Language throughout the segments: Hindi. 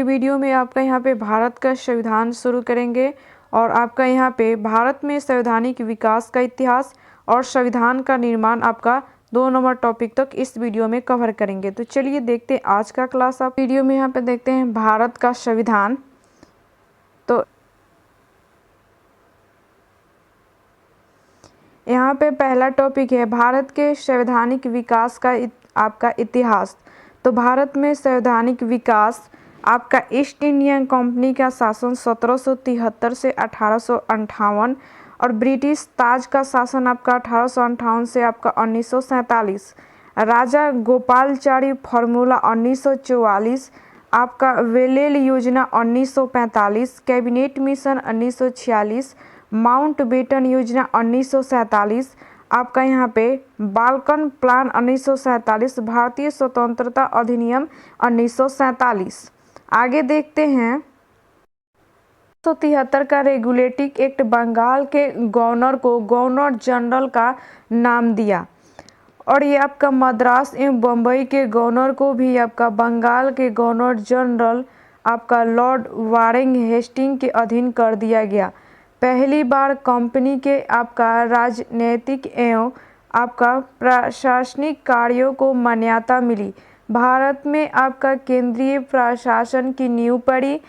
वीडियो में आपका यहाँ पे भारत का संविधान शुरू करेंगे और आपका यहाँ पे भारत में संवैधानिक विकास का इतिहास और संविधान का निर्माण आपका 2 नंबर टॉपिक तक इस वीडियो में कवर करेंगे। तो चलिए देखते हैं आज का क्लास। आप वीडियो में यहाँ पे देखते हैं भारत का संविधान। तो यहाँ पे पहला टॉपिक है भारत के संवैधानिक विकास का आपका इतिहास। तो भारत में संवैधानिक विकास आपका ईस्ट इंडिया कंपनी का शासन 1773 से 1858 और ब्रिटिश ताज का शासन आपका 1858 से आपका 1947, राजा गोपालचारी फार्मूला 1944, आपका वेलेल योजना 1945, कैबिनेट मिशन 1946, माउंट बेटन योजना 1947, आपका यहाँ पे बाल्कन प्लान 1947, भारतीय स्वतंत्रता अधिनियम 1947। आगे देखते हैं 1973 का रेगुलेटिंग एक्ट बंगाल के गवर्नर को गवर्नर जनरल का नाम दिया और ये आपका मद्रास एवं बम्बई के गवर्नर को भी आपका बंगाल के गवर्नर जनरल आपका लॉर्ड वारेन हेस्टिंग के अधीन कर दिया गया। पहली बार कंपनी के आपका राजनीतिक एवं आपका प्रशासनिक कार्यों को मान्यता मिली। भारत में आपका केंद्रीय प्रशासन की नींव पड़ी।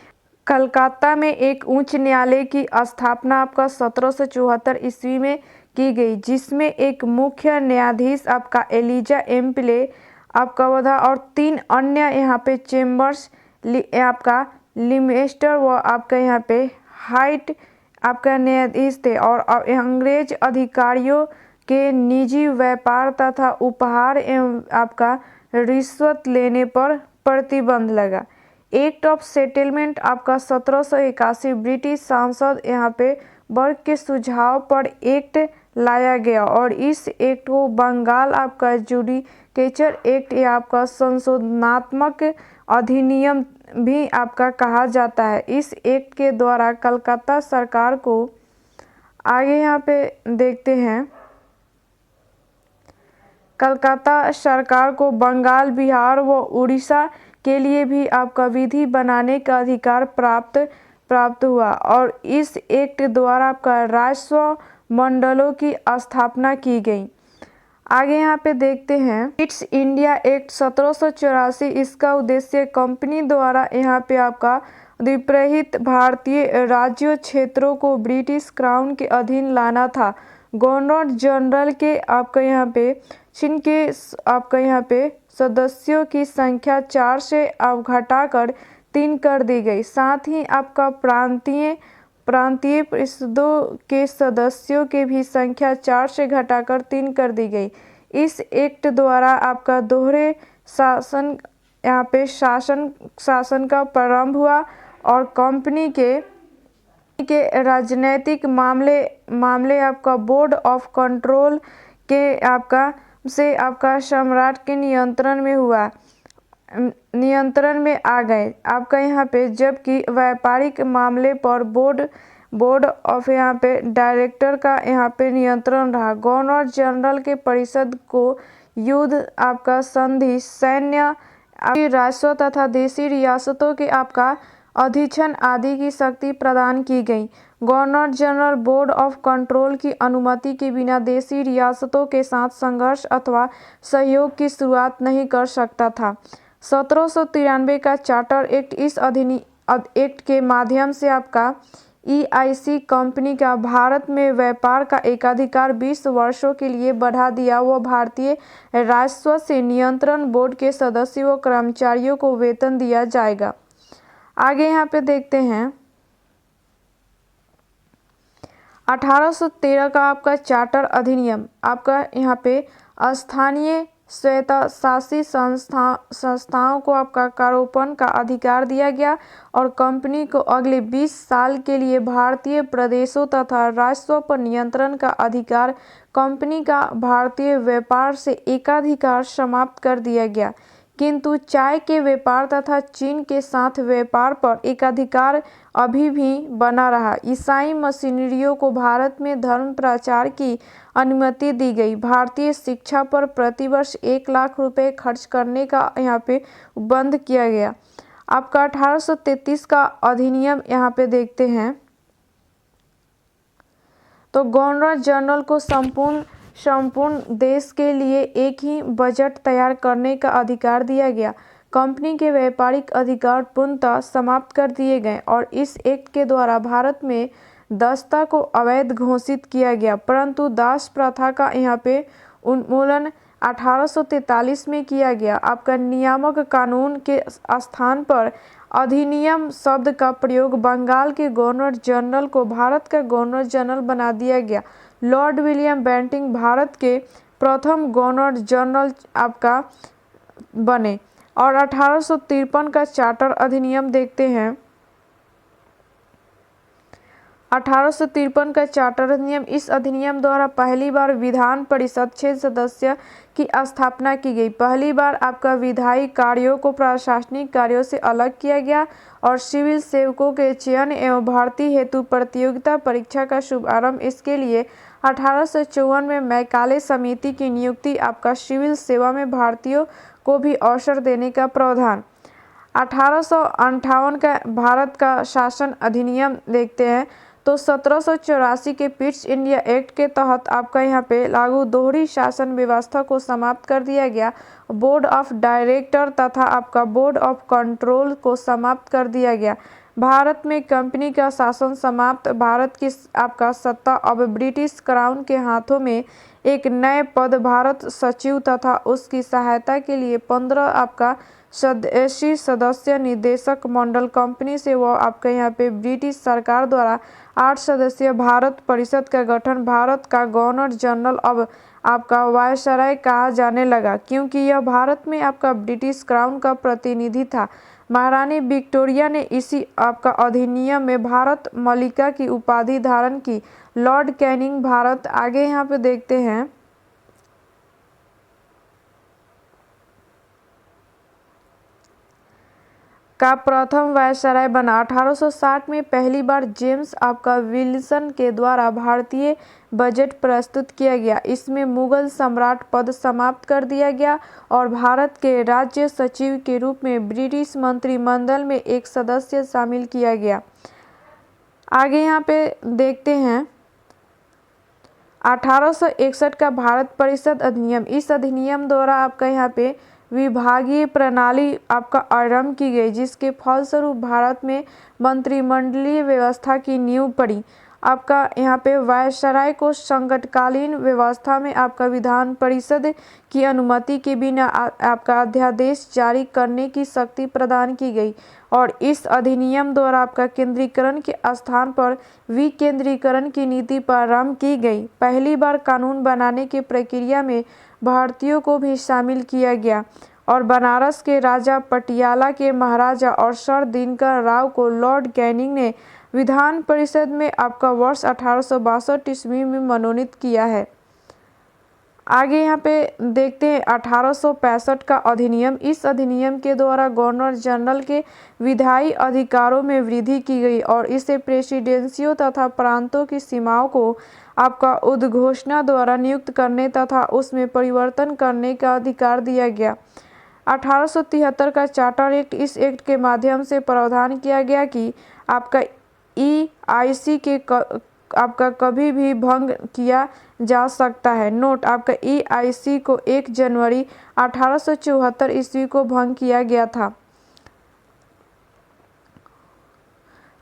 कलकत्ता में एक उच्च न्यायालय की स्थापना आपका 1774 ईस्वी में की गई, जिसमें एक मुख्य न्यायाधीश आपका एलिजा एम पिले आपका वधा और 3 अन्य यहाँ पे चेम्बर्स आपका लिमेस्टर व आपका यहाँ पे हाइट आपका न्यायाधीश थे। और अंग्रेज अधिकारियों के निजी व्यापार तथा उपहार एवं आपका रिश्वत लेने पर प्रतिबंध लगा। एक्ट ऑफ सेटलमेंट आपका 1781 ब्रिटिश सांसद यहाँ पे वर्ग के सुझाव पर एक्ट लाया गया और इस एक्ट को बंगाल आपका जुडिकेचर एक्ट या आपका संशोधनात्मक अधिनियम भी आपका कहा जाता है। इस एक्ट के द्वारा कलकत्ता सरकार को आगे यहाँ पे देखते हैं कलकत्ता सरकार को बंगाल, बिहार व उड़ीसा के लिए भी आपका विधि बनाने का अधिकार प्राप्त हुआ और इस एक्ट द्वारा आपका राजस्व मंडलों की स्थापना की गई। आगे यहाँ पे देखते हैं ईस्ट इंडिया एक्ट 1784। इसका उद्देश्य कंपनी द्वारा यहाँ पे आपका अधिग्रहित भारतीय राज्यों क्षेत्रों को ब्रिटिश क्राउन के अधीन लाना था। गवर्नर जनरल के आपका यहाँ पे चीन के आपका यहाँ पे सदस्यों की संख्या 4 से अब घटाकर 3 कर दी गई। साथ ही आपका प्रांतीय परिषदों के सदस्यों की भी संख्या 4 से घटाकर 3 कर दी गई। इस एक्ट द्वारा आपका दोहरे शासन यहाँ पे शासन का प्रारंभ हुआ और कंपनी के राजनीतिक मामले आपका बोर्ड ऑफ कंट्रोल के आपका सम्राट के नियंत्रण में आ गए आपका यहाँ पे, जबकि व्यापारिक मामले पर बोर्ड ऑफ यहाँ पे डायरेक्टर का यहाँ पे नियंत्रण रहा। गवर्नर जनरल के परिषद को युद्ध आपका संधि, सैन्य राजस्व तथा देशी रियासतों के आपका अधीक्षण आदि की शक्ति प्रदान की गई। Governor general board of control की अनुमति के बिना देशी रियासतों के साथ संघर्ष अथवा सहयोग की शुरुआत नहीं कर सकता था। 1793 का चार्टर एक्ट, इस एक्ट के माध्यम से आपका EIC कंपनी का भारत में व्यापार का एकाधिकार 20 वर्षों के लिए बढ़ा दिया व भारतीय राजस्व से नियंत्रण बोर्ड के सदस्यों व कर्मचारियों को वेतन दिया जाएगा। आगे यहाँ पे देखते हैं 1813 का आपका चार्टर अधिनियम आपका यहाँ पे स्थानीय स्वायत्तशासी संस्थाओं को आपका कारोबार का अधिकार दिया गया और कंपनी को अगले 20 साल के लिए भारतीय प्रदेशों तथा राजस्व पर नियंत्रण का अधिकार। कंपनी का भारतीय व्यापार से एकाधिकार समाप्त कर दिया गया, किंतु चाय के व्यापार तथा चीन के साथ व्यापार पर एकाधिकार अभी भी बना रहा। ईसाई मिशनरियों को भारत में धर्म प्रचार की अनुमति दी गई। भारतीय शिक्षा पर प्रतिवर्ष 1 लाख रुपए खर्च करने का यहाँ पे बंद किया गया। आपका 1833 का अधिनियम यहाँ पे देखते हैं तो गवर्नर जनरल को संपूर्ण देश के लिए एक ही बजट तैयार करने का अधिकार दिया गया। कंपनी के व्यापारिक अधिकार पूर्णतः समाप्त कर दिए गए और इस एक्ट के द्वारा भारत में दासता को अवैध घोषित किया गया, परंतु दास प्रथा का यहाँ पे उन्मूलन 1843 में किया गया। आपका नियामक कानून के स्थान पर अधिनियम शब्द का प्रयोग बंगाल के गवर्नर जनरल को भारत का गवर्नर जनरल बना दिया गया। लॉर्ड विलियम बेंटिंक भारत के प्रथम गवर्नर जनरल आपका बने और 1853 का चार्टर अधिनियम देखते हैं। 1853 का चार्टर अधिनियम, इस अधिनियम द्वारा पहली बार विधान परिषद 6 सदस्य की स्थापना की गई। पहली बार आपका विधायी कार्यों को प्रशासनिक कार्यों से अलग किया गया और सिविल सेवकों के चयन एवं भर्ती हेतु प्रतियोगिता परीक्षा का शुभारंभ इसके लिए 1854 में मैकाले समिति की नियुक्ति। आपका सिविल सेवा में भारतीयों को भी अवसर देने का प्रावधान। 1858 का भारत का शासन अधिनियम देखते हैं तो 1784 के पिट्स इंडिया एक्ट के तहत आपका यहाँ पे लागू दोहरी शासन व्यवस्था को समाप्त कर दिया गया। बोर्ड ऑफ डायरेक्टर तथा आपका बोर्ड ऑफ कंट्रोल को समाप्त कर दिया गया। भारत में कंपनी का शासन समाप्त। भारत की आपका सत्ता अब ब्रिटिश क्राउन के हाथों में। एक नए पद भारत सचिव तथा उसकी सहायता के लिए 15 आपका स्वदेशी सदस्य निदेशक मंडल कंपनी से वो आपके यहाँ पे ब्रिटिश सरकार द्वारा 8 सदस्यीय भारत परिषद का गठन। भारत का गवर्नर जनरल अब आपका वायसराय कहा जाने लगा क्योंकि यह भारत में आपका ब्रिटिश क्राउन का प्रतिनिधि था। महारानी विक्टोरिया ने इसी आपका अधिनियम में भारत मलिका की उपाधि धारण की। लॉर्ड कैनिंग भारत आगे यहाँ पे देखते हैं का प्रथम वायसराय बना। 1860 में पहली बार जेम्स आपका विल्सन के द्वारा भारतीय बजट प्रस्तुत किया गया। इसमें मुगल सम्राट पद समाप्त कर दिया गया और भारत के राज्य सचिव के रूप में ब्रिटिश मंत्रिमंडल में एक सदस्य शामिल किया गया। आगे यहाँ पे देखते हैं 1861 का भारत परिषद अधिनियम। इस अधिनियम द्वारा आपका यहाँ पे विभागीय प्रणाली आपका आरंभ की गई जिसके फलस्वरूप भारत में मंत्रिमंडलीय व्यवस्था की नींव पड़ी। आपका यहाँ पे वायसराय को संकटकालीन व्यवस्था में आपका विधान परिषद की अनुमति के बिना आपका अध्यादेश जारी करने की शक्ति प्रदान की गई और इस अधिनियम द्वारा आपका केंद्रीकरण के स्थान पर विकेंद्रीकरण की नीति प्रारंभ की गई। पहली बार कानून बनाने की प्रक्रिया में भारतीयों को भी शामिल किया गया और बनारस के राजा पटियाला के महाराजा और सर दिनकर राव को लॉर्ड कैनिंग ने विधान परिषद में आपका वर्ष 1862 ईस्वी में मनोनीत किया है। आगे यहाँ पे देखते हैं 1865 का अधिनियम। इस अधिनियम के द्वारा गवर्नर जनरल के विधायी अधिकारों में वृद्धि की गई और इसे प्रेसिडेंसियों तथा प्रांतों की सीमाओं को आपका उद्घोषणा द्वारा नियुक्त करने तथा उसमें परिवर्तन करने का अधिकार दिया गया। 1873 का चार्टर एक्ट, इस एक्ट के माध्यम से प्रावधान किया गया कि आपका EIC के आपका कभी भी भंग किया जा सकता है। नोट, आपका EIC को 1 जनवरी 1874 ईस्वी को भंग किया गया था।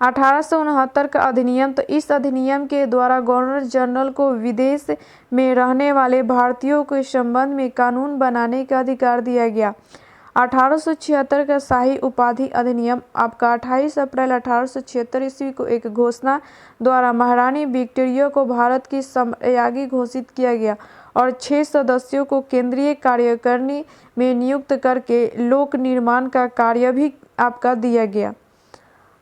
1869 का अधिनियम, तो इस अधिनियम के द्वारा गवर्नर जनरल को विदेश में रहने वाले भारतीयों के संबंध में कानून बनाने का अधिकार दिया गया। 1876 का शाही उपाधि अधिनियम आपका 28 अप्रैल 1876 ईस्वी को एक घोषणा द्वारा महारानी विक्टोरिया को भारत की सम्राज्ञी घोषित किया गया और 6 सदस्यों को केंद्रीय कार्यकारिणी में नियुक्त करके लोक निर्माण का कार्य भी आपका दिया गया।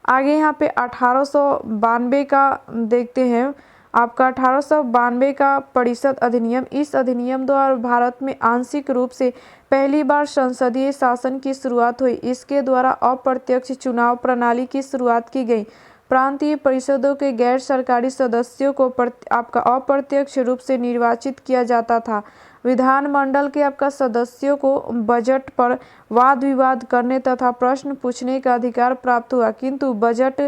आगे यहाँ पे 1892 का देखते हैं। आपका 1892 का परिषद अधिनियम, इस अधिनियम द्वारा भारत में आंशिक रूप से पहली बार संसदीय शासन की शुरुआत हुई। इसके द्वारा अप्रत्यक्ष चुनाव प्रणाली की शुरुआत की गई। प्रांतीय परिषदों के गैर सरकारी सदस्यों को आपका अप्रत्यक्ष रूप से निर्वाचित किया जाता था। विधानमंडल के आपका सदस्यों को बजट पर वाद विवाद करने तथा प्रश्न पूछने का अधिकार प्राप्त हुआ, किंतु बजट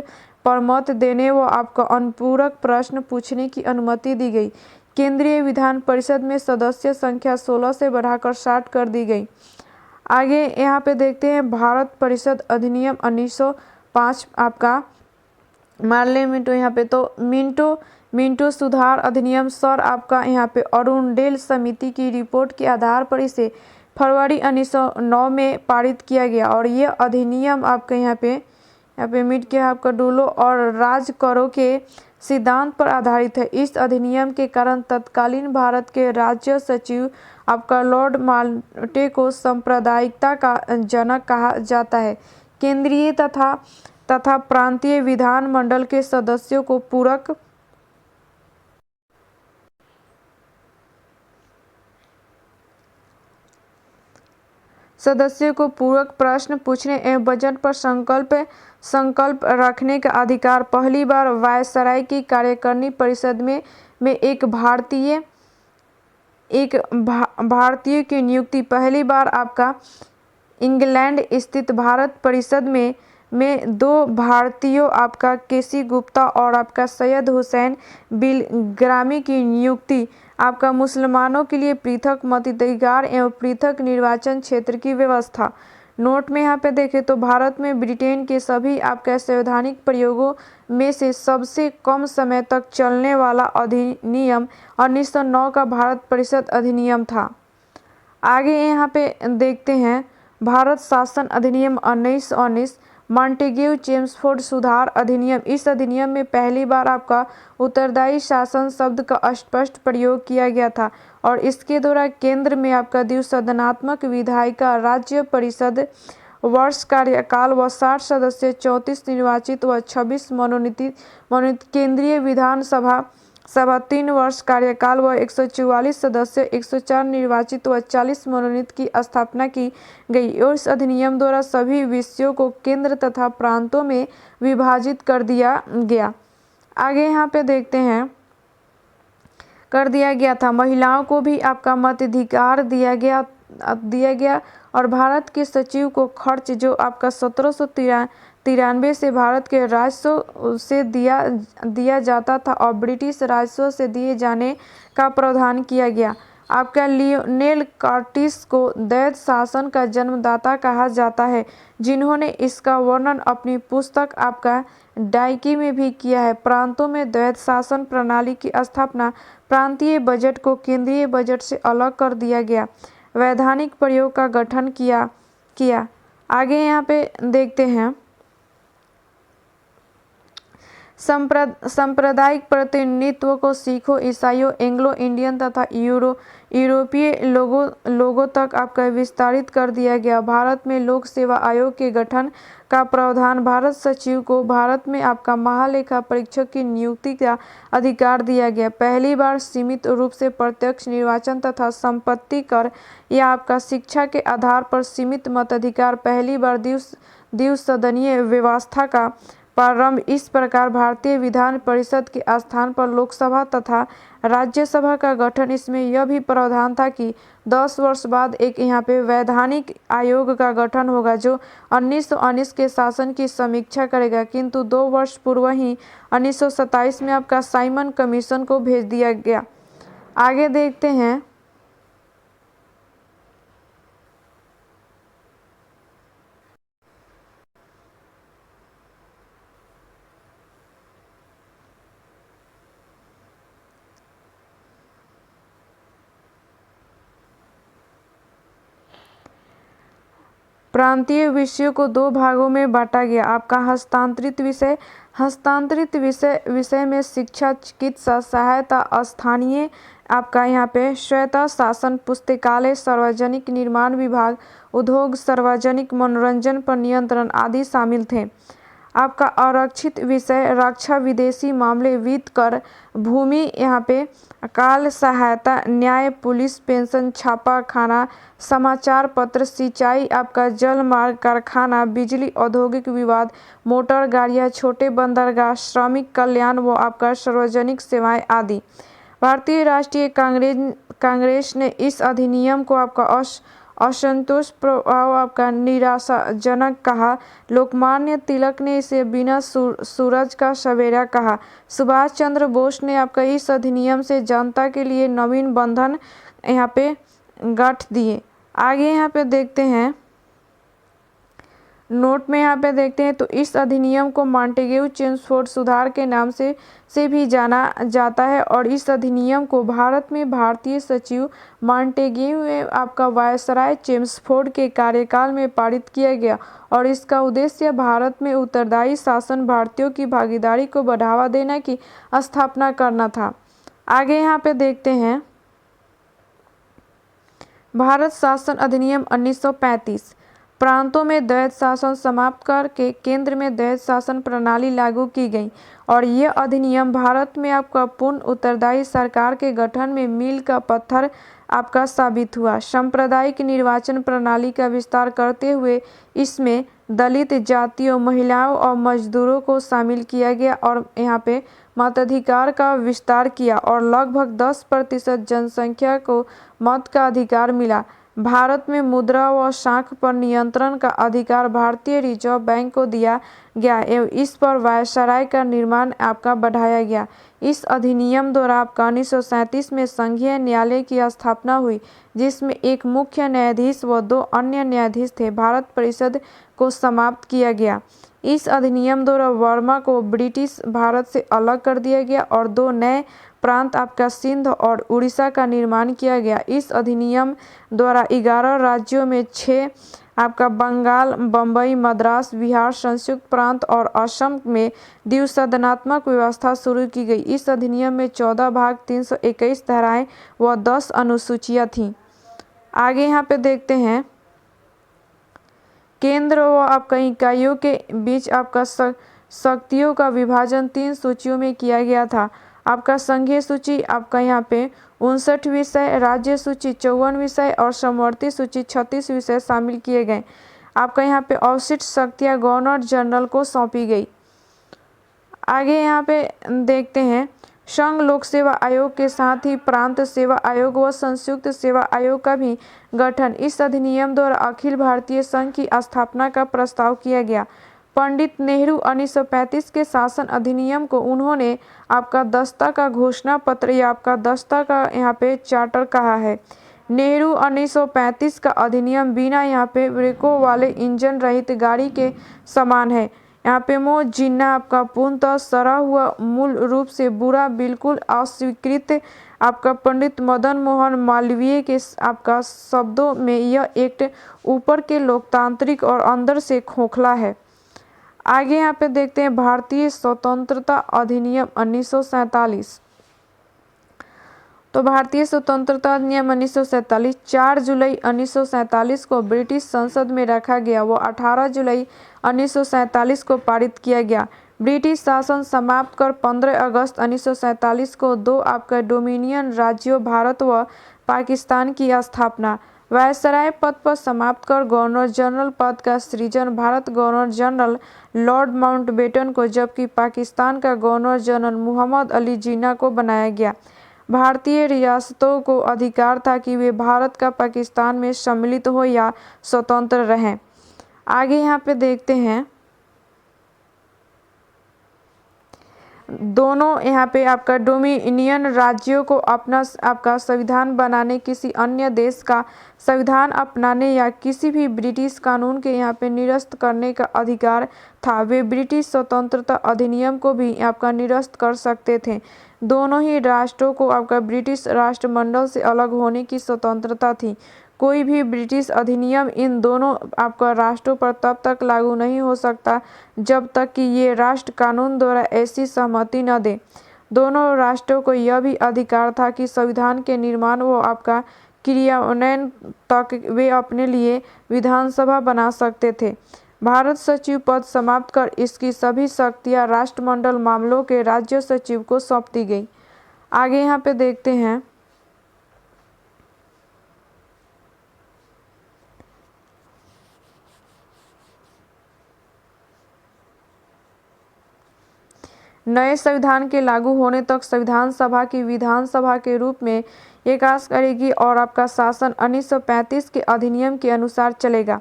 पर मत देने व आपका अनुपूरक प्रश्न पूछने की अनुमति दी गई। केंद्रीय विधान परिषद में सदस्य संख्या 16 से बढ़ाकर 60 कर दी गई। आगे यहाँ पे देखते हैं भारत परिषद अधिनियम 1905 आपका मार्ले मिंटो, यहाँ पे तो मिंटो सुधार अधिनियम सर आपका यहाँ पे अरुणडेल समिति की रिपोर्ट के आधार पर इसे फरवरी 1909 में पारित किया गया और ये अधिनियम आपका यहाँ पे मिट के आपका डूलो और राज करों के सिद्धांत पर आधारित है। इस अधिनियम के कारण तत्कालीन भारत के राज्य सचिव आपका लॉर्ड माल्टे को सांप्रदायिकता का जनक कहा जाता है। केंद्रीय तथा प्रांतीय विधानमंडल के सदस्यों को पूरक प्रश्न पूछने एवं बजट पर संकल्प रखने का अधिकार। पहली बार वायसराय की कार्यकारिणी परिषद में एक भारतीय की नियुक्ति। पहली बार आपका इंग्लैंड स्थित भारत परिषद में 2 भारतीयों आपका केसी गुप्ता और आपका सैयद हुसैन बिलग्रामी की नियुक्ति। आपका मुसलमानों के लिए पृथक मताधिकार एवं पृथक निर्वाचन क्षेत्र की व्यवस्था। नोट में यहाँ पे देखें तो भारत में ब्रिटेन के सभी आपके संवैधानिक प्रयोगों में से सबसे कम समय तक चलने वाला अधिनियम 1909 का भारत परिषद अधिनियम था। आगे यहाँ पे देखते हैं भारत शासन अधिनियम 1919 मॉन्टेग्यू चेम्सफोर्ड सुधार अधिनियम। इस अधिनियम में पहली बार आपका उत्तरदायी शासन शब्द का स्पष्ट प्रयोग किया गया था और इसके द्वारा केंद्र में आपका द्विसदनात्मक विधायिका राज्य परिषद वर्ष कार्यकाल व 60 सदस्य 34 निर्वाचित व 26 मनोनीत। केंद्रीय विधानसभा 3 वर्ष कार्यकाल व 144 सदस्य 104 निर्वाचित व 40 मनोनीत की स्थापना की गई और इस अधिनियम द्वारा सभी विषयों को केंद्र तथा प्रांतों में विभाजित कर दिया गया। आगे यहाँ पे देखते हैं कर दिया गया था महिलाओं को भी आपका मताधिकार दिया गया और भारत के सचिव को खर्च जो आपका 1793 से भारत के राजस्व से दिया जाता था और ब्रिटिश राजस्व से दिए जाने का प्रावधान किया गया। आपका लियोनेल कर्टिस को द्वैध शासन का जन्मदाता कहा जाता है, जिन्होंने इसका वर्णन अपनी पुस्तक आपका डाइकी में भी किया है। प्रांतों में द्वैध शासन प्रणाली की स्थापना, प्रांतीय बजट को केंद्रीय बजट से अलग कर दिया गया, वैधानिक प्रयोग का गठन किया। आगे यहाँ पे देखते हैं सांप्रदायिक प्रतिनिधित्व को सिखों, ईसाइयों, एंग्लो इंडियन तथा यूरोपीय लोगों तक आपका विस्तारित कर दिया गया। भारत में लोक सेवा आयोग के गठन का प्रावधान। भारत सचिव को भारत में आपका महालेखा परीक्षक की नियुक्ति का अधिकार दिया गया। पहली बार सीमित रूप से प्रत्यक्ष निर्वाचन तथा संपत्ति कर या आपका शिक्षा के आधार पर सीमित मताधिकार। पहली बार द्विसदनीय व्यवस्था का प्रारंभ। इस प्रकार भारतीय विधान परिषद के स्थान पर लोकसभा तथा राज्यसभा का गठन। इसमें यह भी प्रावधान था कि 10 वर्ष बाद एक यहाँ पे वैधानिक आयोग का गठन होगा जो 1919 के शासन की समीक्षा करेगा, किंतु 2 वर्ष पूर्व ही 1927 में आपका साइमन कमीशन को भेज दिया गया। आगे देखते हैं प्रांतीय विषयों को 2 भागों में बांटा गया। आपका हस्तांतरित विषय में शिक्षा, चिकित्सा सहायता, स्थानीय आपका यहाँ पे स्वायत्त शासन, पुस्तकालय, सार्वजनिक निर्माण विभाग, उद्योग, सार्वजनिक मनोरंजन पर नियंत्रण आदि शामिल थे। आपका आरक्षित विषय रक्षा, विदेशी मामले, वित्त, कर, भूमि, यहाँ पे काल सहायता, न्याय, पुलिस, पेंशन, छापा खाना, समाचार पत्र, सिंचाई, आपका जल मार्ग, कारखाना, बिजली, औद्योगिक विवाद, मोटर गाड़ियाँ, छोटे बंदरगाह, श्रमिक कल्याण व आपका सार्वजनिक सेवाएं आदि। भारतीय राष्ट्रीय कांग्रेस ने इस अधिनियम को आपका असंतोष प्रभाव आपका निराशाजनक कहा। लोकमान्य तिलक ने इसे बिना सूरज का सवेरा कहा। सुभाष चंद्र बोस ने आपका इस अधिनियम से जनता के लिए नवीन बंधन यहाँ पे गांठ दिए। आगे यहाँ पे देखते हैं, नोट में यहाँ पे देखते हैं तो इस अधिनियम को मॉन्टेग्यू-चेम्सफोर्ड सुधार के नाम से भी जाना जाता है और इस अधिनियम को भारत में भारतीय सचिव मॉन्टेग्यू में आपका वायसराय चेम्सफोर्ड के कार्यकाल में पारित किया गया और इसका उद्देश्य भारत में उत्तरदायी शासन, भारतीयों की भागीदारी को बढ़ावा देने की स्थापना करना था। आगे यहाँ पे देखते हैं, भारत शासन अधिनियम 1935 प्रांतों में द्वैत शासन समाप्त करके केंद्र में द्वैत शासन प्रणाली लागू की गई और यह अधिनियम भारत में आपका पूर्ण उत्तरदायी सरकार के गठन में मील का पत्थर आपका साबित हुआ। सांप्रदायिक निर्वाचन प्रणाली का विस्तार करते हुए इसमें दलित जातियों, महिलाओं और मजदूरों को शामिल किया गया और यहाँ पे मताधिकार का विस्तार किया और लगभग 10% जनसंख्या को मत का अधिकार मिला। भारत में मुद्रा व शाख पर नियंत्रण का अधिकार भारतीय रिजर्व बैंक को दिया गया एवं इस पर वायसराय का निर्माण आपका बढ़ाया गया। इस अधिनियम द्वारा आपका 1937 में संघीय न्यायालय की स्थापना हुई जिसमें एक मुख्य न्यायाधीश व 2 अन्य न्यायाधीश थे। भारत परिषद को समाप्त किया गया। इस अधिनियम द्वारा बर्मा को ब्रिटिश भारत से अलग कर दिया गया और 2 नए प्रांत आपका सिंध और उड़ीसा का निर्माण किया गया। इस अधिनियम द्वारा 11 राज्यों में 6 आपका बंगाल, बम्बई, मद्रास, बिहार, संयुक्त प्रांत और असम में द्विसदनात्मक व्यवस्था शुरू की गई। इस अधिनियम में 14 भाग, 321 धाराएं व 10 अनुसूचियां थीं। आगे यहाँ पे देखते हैं, केंद्र व आपका इकाइयों के बीच आपका शक्तियों का विभाजन 3 सूचियों में किया गया था। आपका संघीय सूची आपका यहाँ पे 59 विषय, राज्य सूची 54 विषय और समवर्ती सूची 36 विषय शामिल किए गए। आपका यहाँ पे अवशिष्ट शक्तियाँ गवर्नर जनरल को सौंपी गई। आगे यहाँ पे देखते हैं, संघ लोक सेवा आयोग के साथ ही प्रांत सेवा आयोग व संयुक्त सेवा आयोग का भी गठन इस अधिनियम द्वारा अखिल भारतीय संघ की स्थापना का प्रस्ताव किया गया। पंडित नेहरू 1935 के शासन अधिनियम को उन्होंने आपका दस्ता का घोषणा पत्र या आपका दस्ता का यहाँ पे चार्टर कहा है। नेहरू 1935 का अधिनियम बिना यहाँ पे ब्रेकों वाले इंजन रहित गाड़ी के समान है। यहाँ पे जिन्ना आपका पूर्णतः सड़ा हुआ, मूल रूप से बुरा, बिल्कुल अस्वीकृत। आपका पंडित मदन मोहन मालवीय के आपका शब्दों में यह एक्ट ऊपर के लोकतांत्रिक और अंदर से खोखला है। आगे यहाँ पे देखते हैं, भारतीय स्वतंत्रता अधिनियम 1947। तो भारतीय स्वतंत्रता अधिनियम 1947 4 जुलाई 1947 को ब्रिटिश संसद में रखा गया व 18 जुलाई 1947 को पारित किया गया। ब्रिटिश शासन समाप्त कर 15 अगस्त 1947 को 2 आपका डोमिनियन राज्यों भारत व पाकिस्तान की स्थापना। वायसराय पद पर समाप्त कर गवर्नर जनरल पद का सृजन Bharat governor general Lord Mountbatten को, जबकि पाकिस्तान का गवर्नर जनरल मोहम्मद अली जिन्ना को बनाया गया। भारतीय रियासतों को अधिकार था कि वे भारत का पाकिस्तान में सम्मिलित हो या स्वतंत्र रहें। आगे यहाँ पे देखते हैं, दोनों यहाँ पे आपका डोमिनियन राज्यों को अपना आपका संविधान बनाने, किसी अन्य देश का संविधान अपनाने या किसी भी ब्रिटिश कानून के यहाँ पे निरस्त करने का अधिकार था। वे ब्रिटिश स्वतंत्रता अधिनियम को भी आपका निरस्त कर सकते थे। दोनों ही राष्ट्रों को आपका ब्रिटिश राष्ट्रमंडल से अलग होने की स्वतंत्रता थी। कोई भी ब्रिटिश अधिनियम इन दोनों आपका राष्ट्रों पर तब तक लागू नहीं हो सकता जब तक कि ये राष्ट्र कानून द्वारा ऐसी सहमति न दे। दोनों राष्ट्रों को यह भी अधिकार था कि संविधान के निर्माण व आपका क्रियान्वयन तक वे अपने लिए विधानसभा बना सकते थे। भारत सचिव पद समाप्त कर इसकी सभी शक्तियाँ राष्ट्रमंडल मामलों के राज्य सचिव को सौंप दी गई। आगे यहाँ पे देखते हैं, नए संविधान के लागू होने तक संविधान सभा की विधानसभा के रूप में ये कार्य करेगी और आपका शासन 1935 के अधिनियम के अनुसार चलेगा।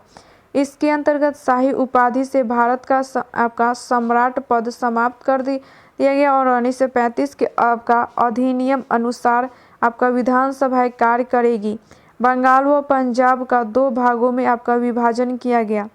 इसके अंतर्गत शाही उपाधि से भारत का आपका सम्राट पद समाप्त कर दिया गया और 1935 के आपका अधिनियम अनुसार आपका विधानसभा कार्य करेगी। बंगाल व पंजाब का 2 भागों में आपका विभाजन किया गया।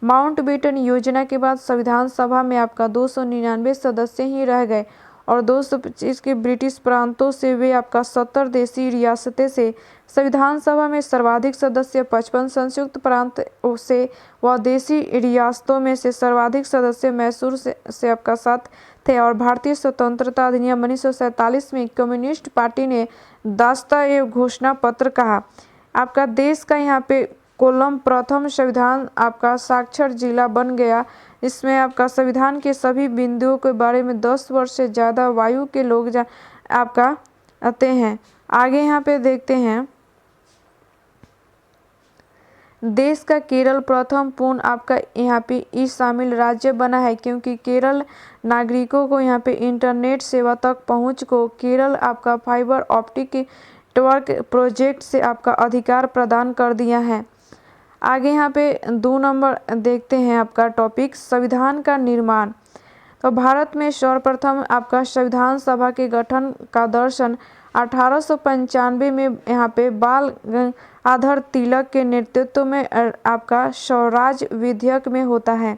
माउंटबेटन योजना के बाद संविधान सभा में आपका 299 सदस्य ही रह गए और 225 के ब्रिटिश प्रांतों से वे आपका 70 देशी रियासतें से संविधान सभा में सर्वाधिक सदस्य 55 संयुक्त प्रांत से व देशी रियासतों में से सर्वाधिक सदस्य मैसूर से आपका 7 थे और भारतीय स्वतंत्रता अधिनियम 1947 में कम्युनिस्ट पार्टी ने दास्ता ए घोषणा पत्र कहा। आपका देश का यहाँ पे कोलम प्रथम संविधान आपका साक्षर जिला बन गया। इसमें आपका संविधान के सभी बिंदुओं के बारे में 10 वर्ष से ज़्यादा वायु के लोग आपका आते हैं। आगे यहाँ पे देखते हैं, देश का केरल प्रथम पूर्ण आपका यहाँ पे शामिल राज्य बना है, क्योंकि केरल नागरिकों को यहाँ पे इंटरनेट सेवा तक पहुँच को केरल आपका फाइबर ऑप्टिक नेटवर्क प्रोजेक्ट से आपका अधिकार प्रदान कर दिया है। आगे यहाँ पे 2 नंबर देखते हैं आपका टॉपिक संविधान का निर्माण। तो भारत में सर्वप्रथम आपका संविधान सभा के गठन का दर्शन 1895 में यहाँ पे बाल गंगाधर तिलक के नेतृत्व में आपका स्वराज विधेयक में होता है।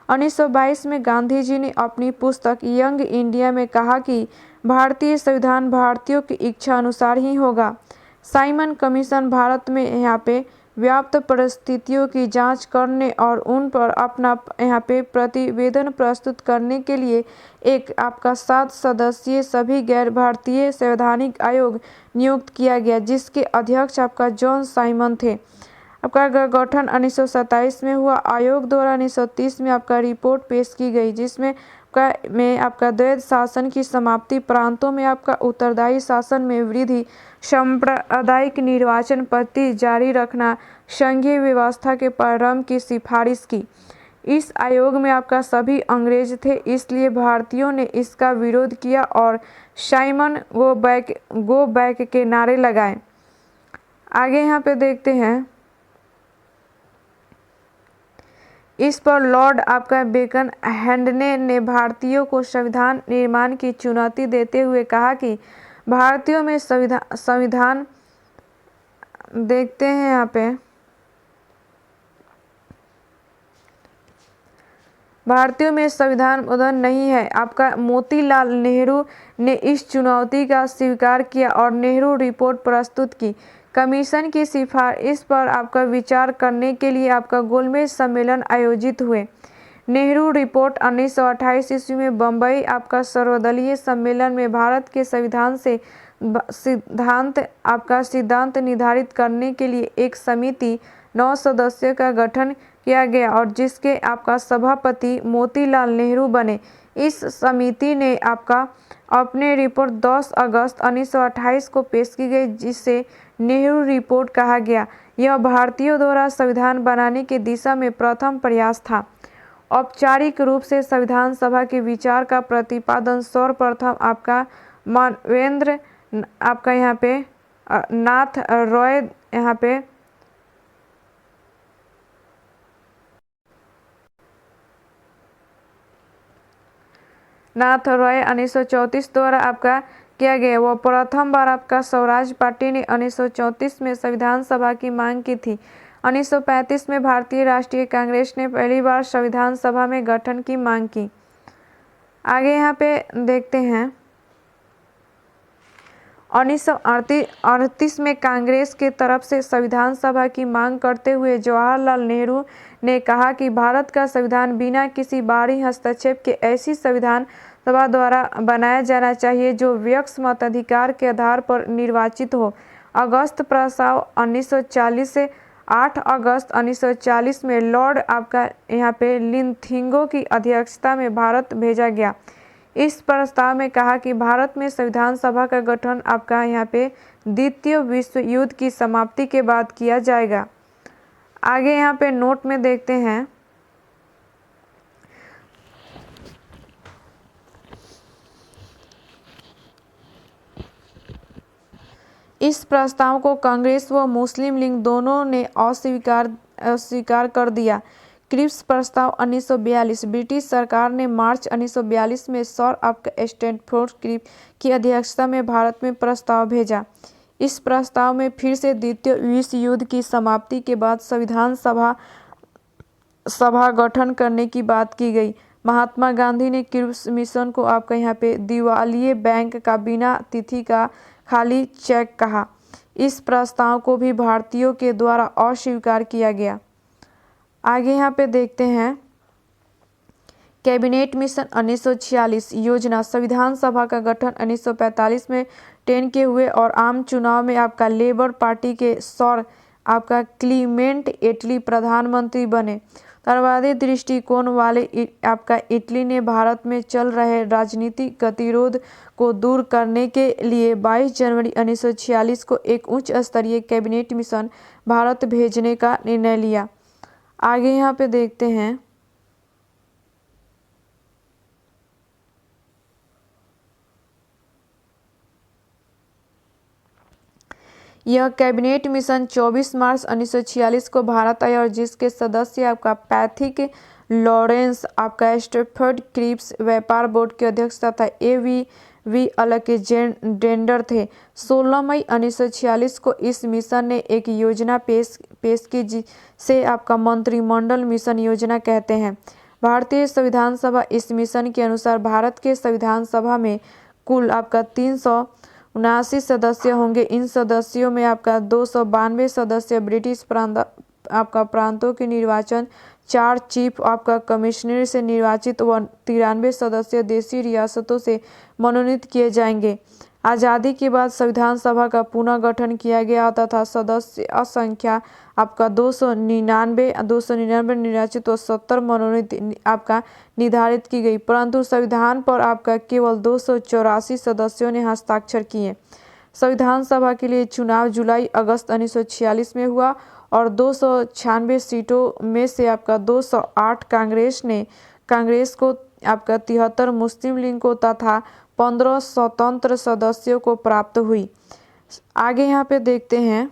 1922 में गांधी जी ने अपनी पुस्तक यंग इंडिया में कहा कि भारतीय संविधान भारतीयों की इच्छा अनुसार ही होगा। साइमन कमीशन भारत में यहाँ पे व्याप्त परिस्थितियों की जांच करने और उन पर अपना यहाँ पे प्रतिवेदन प्रस्तुत करने के लिए एक आपका 7 सदस्यीय सभी गैर भारतीय संवैधानिक आयोग नियुक्त किया गया, जिसके अध्यक्ष आपका जॉन साइमन थे। आपका गठन 1927 में हुआ। आयोग द्वारा 1930 में आपका रिपोर्ट पेश की गई, जिसमें आपका द्वैध शासन की समाप्ति, प्रांतों में आपका उत्तरदायी शासन में वृद्धि, सांप्रदायिक निर्वाचन पद्धति जारी रखना, संघीय व्यवस्था के प्रारंभ की सिफारिश की। इस आयोग में आपका सभी अंग्रेज थे, इसलिए भारतीयों ने इसका विरोध किया और साइमन गो बैक के नारे लगाए। आगे यहाँ पे देखते हैं, इस पर लॉर्ड आपका बेकन हैंडने ने भारतीयों को संविधान निर्माण की चुनौती देते हुए कहा कि भारतीयों में संविधान देखते हैं यहाँ पे, भारतीयों में संविधान उदन नहीं है। आपका मोतीलाल नेहरू ने इस चुनौती का स्वीकार किया और नेहरू रिपोर्ट प्रस्तुत की। कमीशन की सिफारिश पर आपका विचार करने के लिए आपका गोलमेज सम्मेलन आयोजित हुए। नेहरू रिपोर्ट 1928 ईस्वी में बम्बई आपका सर्वदलीय सम्मेलन में भारत के संविधान से सिद्धांत निर्धारित करने के लिए एक समिति 9 सदस्यों का गठन किया गया और जिसके आपका सभापति मोतीलाल नेहरू बने। इस समिति ने आपका अपने रिपोर्ट 10 अगस्त 1928 को पेश की गई, जिसे नेहरू रिपोर्ट कहा गया। यह भारतीयों द्वारा संविधान बनाने की दिशा में प्रथम प्रयास था। औपचारिक रूप से संविधान सभा के विचार का प्रतिपादन सर्वप्रथम आपका मानवेंद्र आपका यहाँ पे नाथ रॉय यहाँ पे नाथ रॉय 1934 द्वारा आपका किया गया। वह प्रथम बार आपका स्वराज पार्टी ने 1934 में संविधान सभा की मांग की थी। 1935 में भारतीय राष्ट्रीय कांग्रेस ने पहली बार संविधान सभा में गठन की मांग की। आगे यहाँ पे देखते हैं, 1938 में कांग्रेस के तरफ से संविधान सभा की मांग करते हुए जवाहरलाल नेहरू ने कहा कि भारत का संविधान बिना किसी बाहरी हस्तक्षेप के ऐसी संविधान सभा द्वारा बनाया जाना चाहिए जो व्यक्ति मताधिकार के आधार पर निर्वाचित हो। अगस्त प्रस्ताव 1940 से 8 अगस्त 1940 में लॉर्ड आपका यहाँ पे लिनथिंगो की अध्यक्षता में भारत भेजा गया। इस प्रस्ताव में कहा कि भारत में संविधान सभा का गठन आपका यहाँ पे द्वितीय विश्व युद्ध की समाप्ति के बाद किया जाएगा। आगे यहाँ पे नोट में देखते हैं, इस प्रस्ताव को कांग्रेस व मुस्लिम लीग दोनों ने अस्वीकार कर दिया। क्रिप्स प्रस्ताव 1942 ब्रिटिश सरकार ने मार्च 1942 में सर आपका स्टैनफोर्ड क्रिप्स की अध्यक्षता में भारत में प्रस्ताव भेजा। इस प्रस्ताव में फिर से द्वितीय विश्व युद्ध की समाप्ति के बाद संविधान सभा गठन करने की बात की गई। महात्मा गांधी ने क्रिप्स मिशन को आपका यहाँ पे दिवालिये बैंक का बिना तिथि का खाली चेक कहा। इस प्रस्ताव को भी भारतीयों के द्वारा अस्वीकार किया गया। आगे यहाँ पे देखते हैं कैबिनेट मिशन 1946 योजना। संविधान सभा का गठन 1945 में 10 के हुए और आम चुनाव में आपका लेबर पार्टी के सर आपका क्लीमेंट एटली प्रधानमंत्री बने। उदारवादी दृष्टिकोण वाले आपका इटली ने भारत में चल रहे राजनीतिक गतिरोध को दूर करने के लिए 22 जनवरी 1946 को एक उच्च स्तरीय कैबिनेट मिशन भारत भेजने का निर्णय लिया। आगे यहाँ पे देखते हैं यह कैबिनेट मिशन 24 मार्च 1946 को भारत आया और जिसके सदस्य आपका पैथिक लॉरेंस आपका स्टैनफोर्ड क्रिप्स व्यापार बोर्ड के अध्यक्ष तथा AVV अलेक्जेंडर थे। 16 मई 1946 को इस मिशन ने एक योजना पेश की जिसे आपका मंत्रिमंडल मिशन योजना कहते हैं। भारतीय संविधान सभा इस मिशन के अनुसार भारत के संविधान सभा में कुल आपका 379 सदस्य होंगे। इन सदस्यों में आपका 292 सदस्य ब्रिटिश प्रांतों के निर्वाचन 4 चीफ आपका कमिश्नर से निर्वाचित व 93 सदस्य देशी रियासतों से मनोनीत किए जाएंगे। आज़ादी के बाद संविधान सभा का पुनः गठन किया गया तथा सदस्य संख्या आपका 299 निर्वाचित व 70 मनोनीत आपका निर्धारित की गई, परंतु संविधान पर आपका केवल 284 सदस्यों ने हस्ताक्षर किए। संविधान सभा के लिए चुनाव जुलाई अगस्त 1946 में हुआ और 296 सीटों में से आपका 208 कांग्रेस को आपका 73 मुस्लिम लीग को तथा 15 स्वतंत्र सदस्यों को प्राप्त हुई। आगे यहाँ पे देखते हैं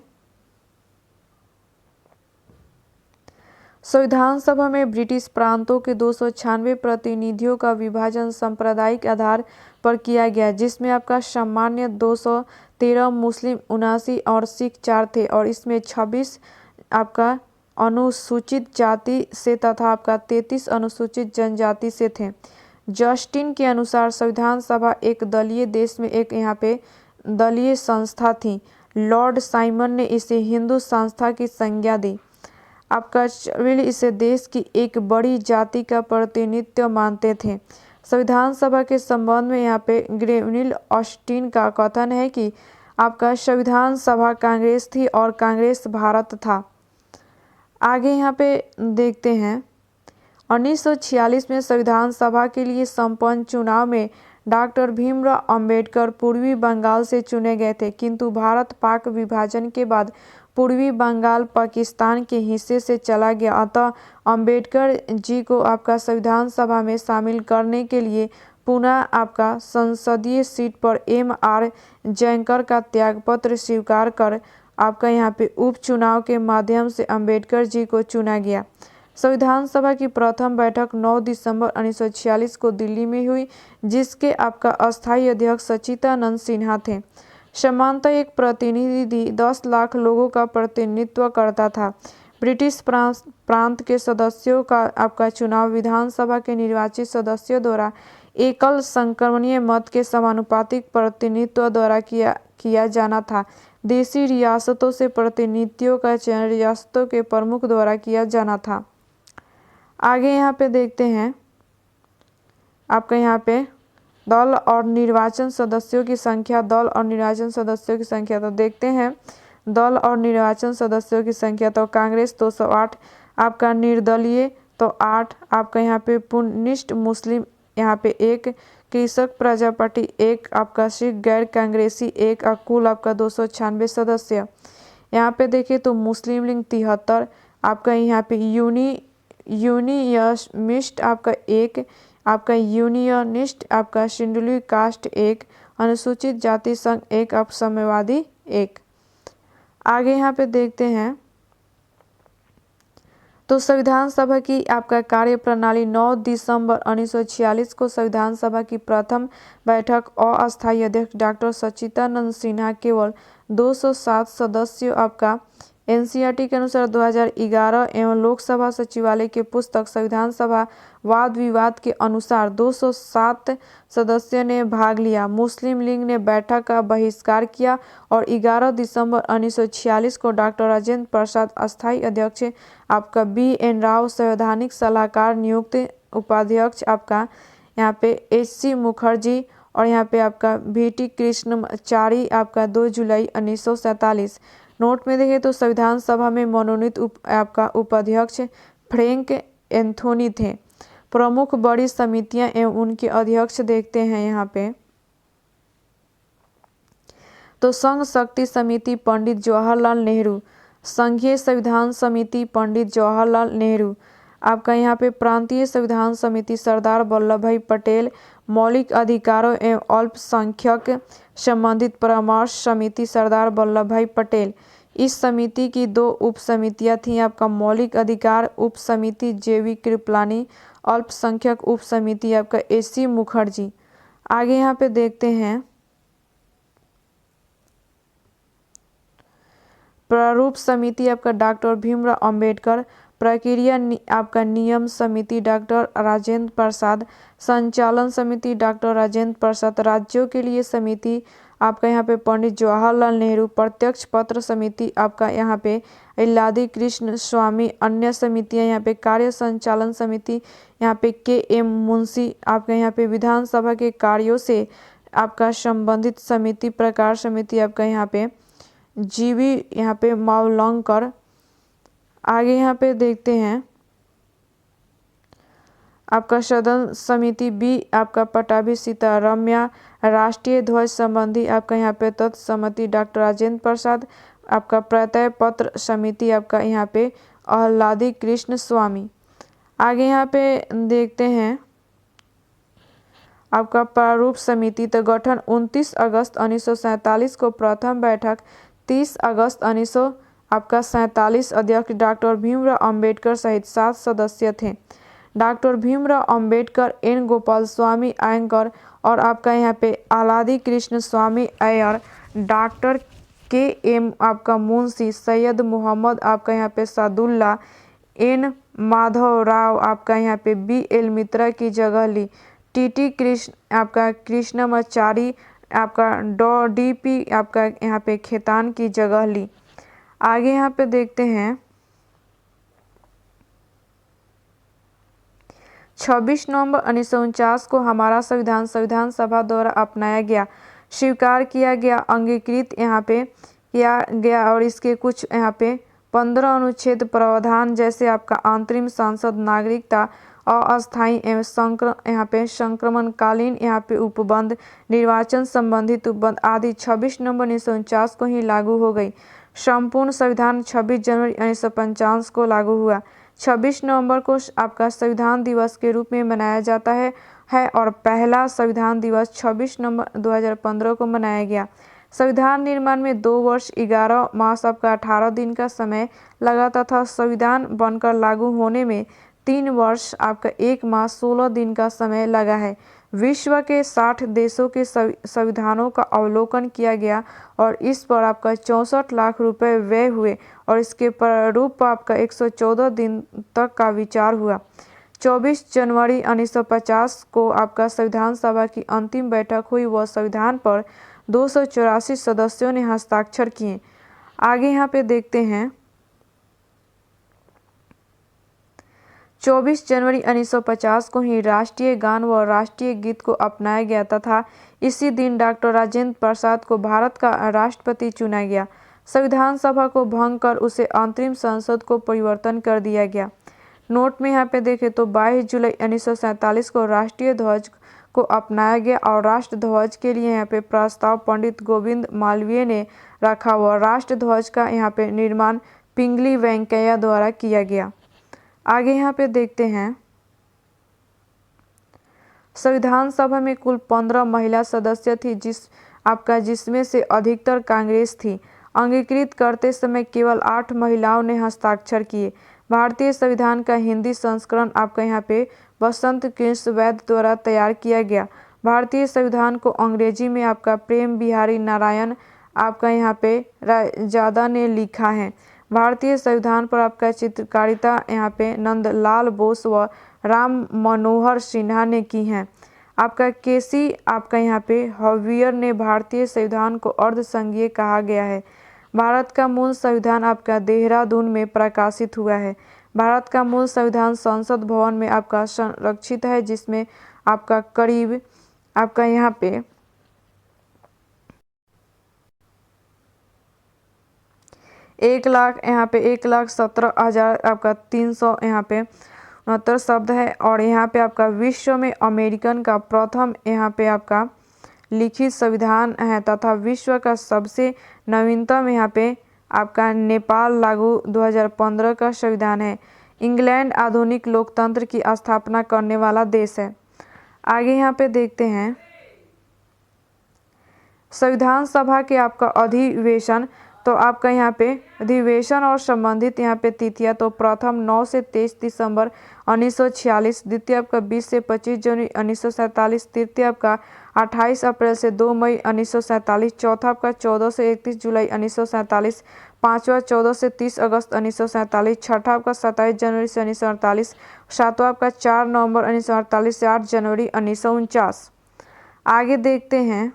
संविधान सभा में ब्रिटिश प्रांतों के 296 प्रतिनिधियों का विभाजन सांप्रदायिक आधार पर किया गया, जिसमें आपका सामान्य 213 मुस्लिम 79 और सिख 4 थे और इसमें 26 आपका अनुसूचित जाति से तथा आपका 33 अनुसूचित जनजाति से थे। जस्टिन के अनुसार संविधान सभा एक दलीय देश में एक यहाँ पे दलीय संस्था थी। लॉर्ड साइमन ने इसे हिंदू संस्था की संज्ञा दी। आपका चर्चिल इसे देश की एक बड़ी जाति का प्रतिनिधित्व मानते थे। संविधान सभा के संबंध में यहाँ पे ग्रेविल ऑस्टिन का कथन है कि आपका संविधान सभा कांग्रेस थी और कांग्रेस भारत था। आगे यहाँ पे देखते हैं 1946 में संविधान सभा के लिए संपन्न चुनाव में डॉक्टर भीमराव अंबेडकर पूर्वी बंगाल से चुने गए थे, किंतु भारत पाक विभाजन के बाद पूर्वी बंगाल पाकिस्तान के हिस्से से चला गया। अतः अंबेडकर जी को आपका संविधान सभा में शामिल करने के लिए पुनः आपका संसदीय सीट पर MR जयंकर का त्यागपत्र स्वीकार कर आपका यहाँ पे उपचुनाव के माध्यम से अंबेडकर जी को चुना गया। संविधान सभा की प्रथम बैठक 9 दिसंबर 1946 को दिल्ली में हुई, जिसके आपका अस्थायी अध्यक्ष सच्चिदानंद सिन्हा थे। सामान्यतः एक प्रतिनिधि 10 लाख लोगों का प्रतिनिधित्व करता था। ब्रिटिश प्रांत के सदस्यों का आपका चुनाव विधानसभा के निर्वाचित सदस्यों द्वारा एकल संक्रमणीय मत के समानुपातिक प्रतिनिधित्व द्वारा किया जाना था। देशी रियासतों से प्रतिनिधियों का चयन रियासतों के प्रमुख द्वारा किया जाना था। आगे यहाँ पे देखते हैं आपका यहाँ पे दल और निर्वाचन सदस्यों की संख्या। तो देखते हैं दल और निर्वाचन सदस्यों की संख्या। तो कांग्रेस 208, आपका निर्दलीय तो 8, आपका यहाँ पे पुनिस्ट मुस्लिम यहाँ पे 1, कृषक प्रजा पार्टी 1, आपका सिख गैर कांग्रेसी 1, कुल आपका 296 सदस्य। यहाँ पे देखें तो मुस्लिम लीग 73, आपका यहाँ पे यूनियनिस्ट आपका 1, आपका यूनियनिस्ट आपका शेड्यूल कास्ट 1, अनुसूचित जाति संघ 1, आप साम्यवादी 1। आगे यहाँ पे देखते हैं तो संविधान सभा की आपका कार्य प्रणाली 9 दिसंबर 1946 को संविधान सभा की प्रथम बैठक अस्थायी अध्यक्ष डॉक्टर सच्चिदानंद सिन्हा केवल 207 सदस्यों आपका एनसीईआरटी के अनुसार 2011 एवं लोकसभा सचिवालय के पुस्तक संविधान सभा वाद विवाद के अनुसार 207 सदस्यों ने भाग लिया। मुस्लिम लीग ने बैठक का बहिष्कार किया और 11 दिसंबर 1946 को डॉक्टर राजेंद्र प्रसाद अस्थायी अध्यक्ष आपका BN राव संवैधानिक सलाहकार नियुक्त, उपाध्यक्ष आपका यहाँ पे HC मुखर्जी और यहाँ पे आपका VT कृष्णमाचारी आपका 2 जुलाई 1947। नोट में देखें तो संविधान सभा में मनोनीत आपका उपाध्यक्ष फ्रैंक एंथोनी थे। प्रमुख बड़ी समितियां एवं उनके अध्यक्ष देखते हैं यहाँ पे तो संघ शक्ति समिति पंडित जवाहरलाल नेहरू, संघीय संविधान समिति पंडित जवाहरलाल नेहरू, आपका यहाँ पे प्रांतीय संविधान समिति सरदार वल्लभ भाई पटेल, मौलिक अधिकारों एवं अल्पसंख्यक संबंधित परामर्श समिति सरदार वल्लभ भाई पटेल। इस समिति की 2 उप समितियां थीं आपका मौलिक अधिकार उप समिति JV कृपलानी, अल्पसंख्यक उप समिति आपका HC मुखर्जी। आगे यहाँ पे देखते हैं प्रारूप समिति आपका डॉक्टर भीमराव अंबेडकर, प्रक्रिया आपका नियम समिति डॉक्टर राजेंद्र प्रसाद, संचालन समिति डॉक्टर राजेंद्र प्रसाद, राज्यों के लिए समिति आपका यहाँ पे पंडित जवाहरलाल नेहरू, प्रत्यक्ष पत्र समिति आपका यहाँ पे इलादी कृष्ण स्वामी, अन्य समितियाँ यहाँ पे कार्य संचालन समिति यहाँ पे KM मुंशी, आपका यहाँ पे विधानसभा के कार्यों से आपका संबंधित समिति प्रकार समिति आपका यहाँ पे GV यहाँ पे मावलंकर। आगे यहाँ पे देखते हैं आपका सदन समिति B आपका पटाभी सीतारमैया, राष्ट्रीय ध्वज संबंधी आपका यहाँ पे तत्समिति डॉक्टर राजेंद्र प्रसाद, आपका प्रत्यय पत्र समिति आपका यहाँ पे आह्लादी कृष्ण स्वामी। आगे यहाँ पे देखते हैं आपका प्रारूप समिति तो गठन 29 अगस्त 1947 को, प्रथम बैठक 30 अगस्त 1947, अध्यक्ष डॉक्टर भीमराव अंबेडकर सहित 7 सदस्य थे। डॉक्टर भीमराव अंबेडकर, N गोपाल स्वामी अयंगर और आपका यहाँ पे आह्लादी कृष्ण स्वामी अय्यर, डॉक्टर KM आपका मुंशी, सैयद मोहम्मद आपका यहाँ पे सादुल्ला, N माधव राव आपका यहाँ पे BL मित्रा की जगह ली, TT कृष्ण आपका कृष्णमाचारी आपका DP आपका यहाँ पे खेतान की जगह ली। आगे यहाँ पे देखते हैं 26 नवंबर 1949 को हमारा संविधान संविधान सभा द्वारा अपनाया गया, स्वीकार किया गया, अंगीकृत यहाँ पे किया गया और इसके कुछ यहाँ पे 15 अनुच्छेद प्रावधान जैसे आपका अंतरिम संसद, नागरिकता, अस्थायी एवं यहाँ पे संक्रमणकालीन यहाँ पे उपबंध, निर्वाचन संबंधित उपबंध आदि 26 नवंबर 1949 को ही लागू हो गई। संपूर्ण संविधान 26 जनवरी 1955 को लागू हुआ। 26 नवंबर को आपका संविधान दिवस के रूप में मनाया जाता है और पहला संविधान दिवस 26 नवंबर 2015 को मनाया गया। संविधान निर्माण में 2 वर्ष 11 मास आपका 18 दिन का समय लगा तथा संविधान बनकर लागू होने में 3 वर्ष आपका 1 माह 16 दिन का समय लगा है। विश्व के 60 देशों के संविधानों का अवलोकन किया गया और इस पर आपका 64 लाख रुपए व्यय हुए और इसके प्रारूप आपका 114 दिन तक का विचार हुआ। 24 जनवरी 1950 को आपका संविधान सभा की अंतिम बैठक हुई। वह संविधान पर 284 सदस्यों ने हस्ताक्षर किए। आगे यहाँ पे देखते हैं 24 जनवरी 1950 को ही राष्ट्रीय गान व राष्ट्रीय गीत को अपनाया गया तथा इसी दिन डॉक्टर राजेंद्र प्रसाद को भारत का राष्ट्रपति चुना गया। संविधान सभा को भंग कर उसे अंतरिम संसद को परिवर्तन कर दिया गया। नोट में यहाँ पे देखें तो 22 जुलाई 1947 को राष्ट्रीय ध्वज को अपनाया गया और राष्ट्र ध्वज के लिए यहाँ पे प्रस्ताव पंडित गोविंद मालवीय ने रखा हुआ। राष्ट्र ध्वज का यहाँ पे निर्माण पिंगली वेंकैया द्वारा किया गया। आगे यहाँ पे देखते हैं संविधान सभा में कुल 15 महिला सदस्य थी, जिस आपका जिसमें से अधिकतर कांग्रेस थी। अंगीकृत करते समय केवल 8 महिलाओं ने हस्ताक्षर किए। भारतीय संविधान का हिंदी संस्करण आपका यहाँ पे बसंत कृष्ण वैद्य द्वारा तैयार किया गया। भारतीय संविधान को अंग्रेजी में आपका प्रेम बिहारी नारायण आपका यहाँ पे ज़्यादा ने लिखा है। भारतीय संविधान पर आपका चित्रकारिता यहाँ पे नंदलाल बोस व राम मनोहर सिन्हा ने की है। आपका केसी आपका यहाँ पे हवियर ने भारतीय संविधान को अर्धसंघीय कहा गया है। भारत का मूल संविधान आपका देहरादून में प्रकाशित हुआ है। भारत का मूल संविधान संसद भवन में आपका संरक्षित है, जिसमें आपका करीब आपका यहाँ पे 1,17,000 आपका 300 यहाँ पे 69 शब्द है। और यहाँ पे आपका विश्व में अमेरिकन का प्रथम यहाँ पे आपका लिखित संविधान है तथा विश्व का सबसे नवीनतम यहाँ पे आपका नेपाल लागू 2015 का संविधान है। इंग्लैंड आधुनिक लोकतंत्र की स्थापना करने वाला देश है। आगे यहाँ पे देखते हैं संविधान सभा के आपका अधिवेशन। तो आपका यहाँ पे अधिवेशन और संबंधित यहाँ पे तिथियाँ तो प्रथम 9 से 23 दिसंबर 1946, द्वितीय आपका 20 से 25 जनवरी 1947, तृतीय आपका 28 अप्रैल से 2 मई 1947, चौथा आपका 14 से 31 जुलाई 1947, पाँचवा 14 से 30 अगस्त 1947, छठा आपका 27 जनवरी से 1948, सातवां आपका 4 नवंबर 1948 से 8 जनवरी 1949। आगे देखते हैं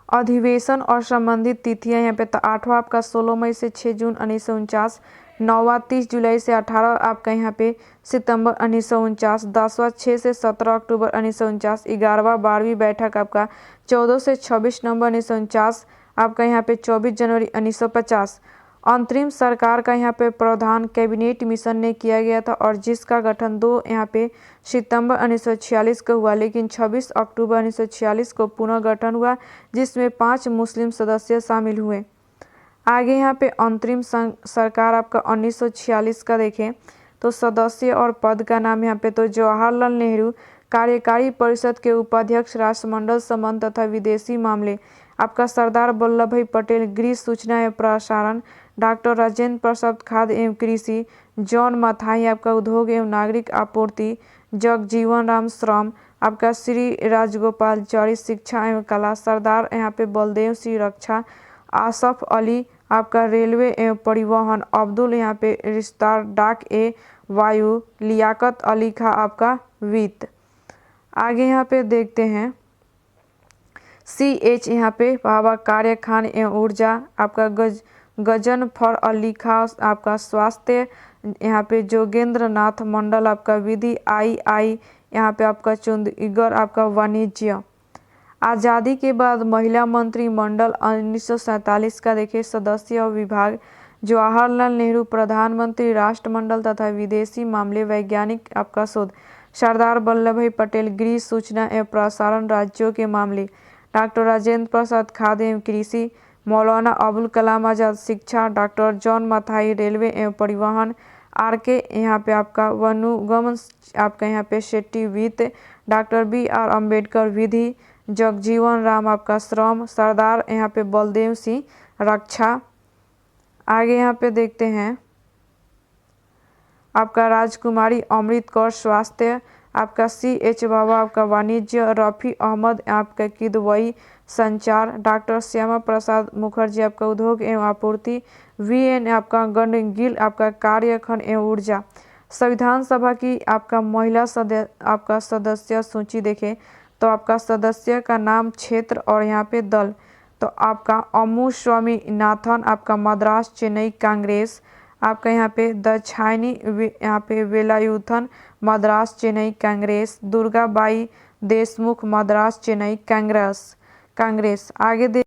अधिवेशन और संबंधित तिथियां यहाँ पे। तो 8वां आपका 16 मई से 6 जून 1949, 9वां 30 जुलाई से 18 आपका यहाँ पे सितंबर 1949, 10वां 6 से 17 अक्टूबर 1949, 11वां 12वीं बैठक आपका 14 से 26 नवंबर 1949, आपका यहाँ पे 24 जनवरी 1950। अंतरिम सरकार का यहाँ पे प्रधान कैबिनेट मिशन ने किया गया था और जिसका गठन 2 यहाँ पे सितंबर 1946 को हुआ, लेकिन 26 अक्टूबर 1946 को पुनः गठन हुआ, जिसमें 5 मुस्लिम सदस्य शामिल हुए। आगे यहाँ पे अंतरिम सरकार आपका 1946 का देखें तो सदस्य और पद का नाम यहाँ पे तो जवाहरलाल नेहरू कार्यकारी परिषद के उपाध्यक्ष, राष्ट्रमंडल संबंध तथा विदेशी मामले आपका सरदार वल्लभ भाई पटेल, गृह सूचना एवं प्रसारण, डॉक्टर राजेंद्र प्रसाद खाद्य एवं कृषि, जॉन मथाई आपका उद्योग एवं नागरिक आपूर्ति, जगजीवन राम श्रम, आपका श्री राजगोपालचारी शिक्षा एवं कला, सरदार यहाँ पे बलदेव सिंह रक्षा, आसफ अली आपका रेलवे एवं परिवहन, अब्दुल यहाँ पे रिश्तार डाक ए वायु, लियाकत अली खां आपका वित्त। आगे यहाँ पे देखते हैं CH यहाँ पे बाबा कार्य खान एवं ऊर्जा, आपका गजनफर अली खां आपका स्वास्थ्य, यहाँ पे जोगेंद्र नाथ मंडल आपका विधि, II यहाँ पे आपका चंडीगढ़ आपका वाणिज्य। आज़ादी के बाद महिला मंत्रिमंडल 1947 का देखे सदस्य और विभाग, जवाहरलाल नेहरू प्रधानमंत्री, राष्ट्रमंडल तथा विदेशी मामले, वैज्ञानिक आपका शोध, सरदार वल्लभ भाई पटेल, गृह सूचना एवं प्रसारण, राज्यों के मामले, डॉक्टर राजेंद्र प्रसाद खाद्य एवं कृषि, मौलाना अबुल कलाम आज़ाद शिक्षा, डॉक्टर जॉन मथाई रेलवे एवं परिवहन, RK यहाँ पे आपका वनुगमन, आपका यहाँ पे शेट्टी वित्त, डॉक्टर BR अम्बेडकर विधि, जगजीवन राम आपका श्रम, सरदार यहाँ पे बलदेव सिंह रक्षा। आगे यहाँ पे देखते हैं आपका राजकुमारी अमृत कौर स्वास्थ्य, आपका CH बाबा आपका वाणिज्य, रफ़ी अहमद आपका किदवई संचार, डॉक्टर श्यामा प्रसाद मुखर्जी आपका उद्योग एवं आपूर्ति, VN आपका गणगिल आपका कार्यखंड एवं ऊर्जा। संविधान सभा की आपका महिला आपका सदस्य सूची देखें तो आपका सदस्य का नाम, क्षेत्र और यहाँ पे दल। तो आपका अम्मू स्वामीनाथन आपका मद्रास चेन्नई कांग्रेस, आपका यहाँ पे दक्षायनी यहाँ पे वेलायुथन मद्रास चेन्नई कांग्रेस, दुर्गा बाई देशमुख मद्रास चेन्नई कांग्रेस। आगे दे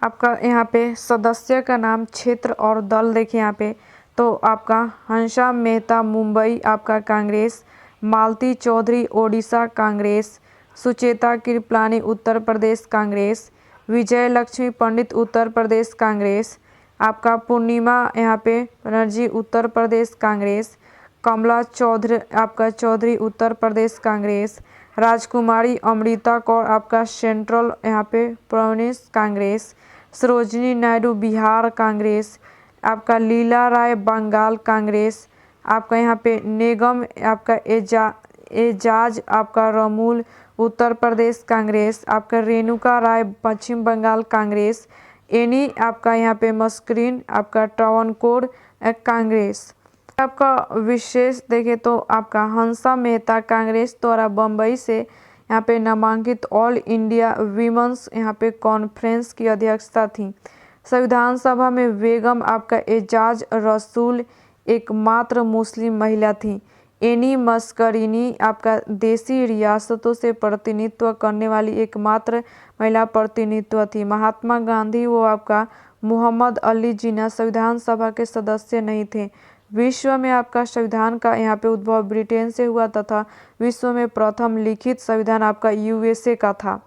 आपका यहाँ पे सदस्य का नाम, क्षेत्र और दल देखिए यहाँ पे तो आपका हंसा मेहता मुंबई आपका कांग्रेस, मालती चौधरी ओडिशा कांग्रेस, सुचेता कृपलानी उत्तर प्रदेश कांग्रेस, विजय लक्ष्मी पंडित उत्तर प्रदेश कांग्रेस, आपका पूर्णिमा यहाँ पे बनर्जी उत्तर प्रदेश कांग्रेस, कमला चौधरी आपका चौधरी उत्तर प्रदेश कांग्रेस, राजकुमारी अमृता कौर आपका सेंट्रल यहाँ पे प्रोविंस कांग्रेस, सरोजिनी नायडू बिहार कांग्रेस, आपका लीला राय बंगाल कांग्रेस, आपका यहाँ पे निगम आपका एजाज आपका रमूल उत्तर प्रदेश कांग्रेस, आपका रेणुका राय पश्चिम बंगाल कांग्रेस, एनी आपका यहाँ पे मस्करीन आपका ट्रावनकोर कांग्रेस। आपका विशेष देखें तो आपका हंसा मेहता कांग्रेस द्वारा बम्बई से यहाँ पे नामांकित ऑल इंडिया वीमेंस यहाँ पे कॉन्फ्रेंस की अध्यक्षता थी। संविधान सभा में बेगम आपका एजाज रसूल एकमात्र मुस्लिम महिला थी। एनी मस्करीनी आपका देशी रियासतों से प्रतिनिधित्व करने वाली एकमात्र महिला प्रतिनिधित्व थी। महात्मा गांधी वो आपका मोहम्मद अली जिन्ना संविधान सभा के सदस्य नहीं थे। विश्व में आपका संविधान का यहाँ पे उद्भव ब्रिटेन से हुआ तथा विश्व में प्रथम लिखित संविधान आपका यूएसए का था।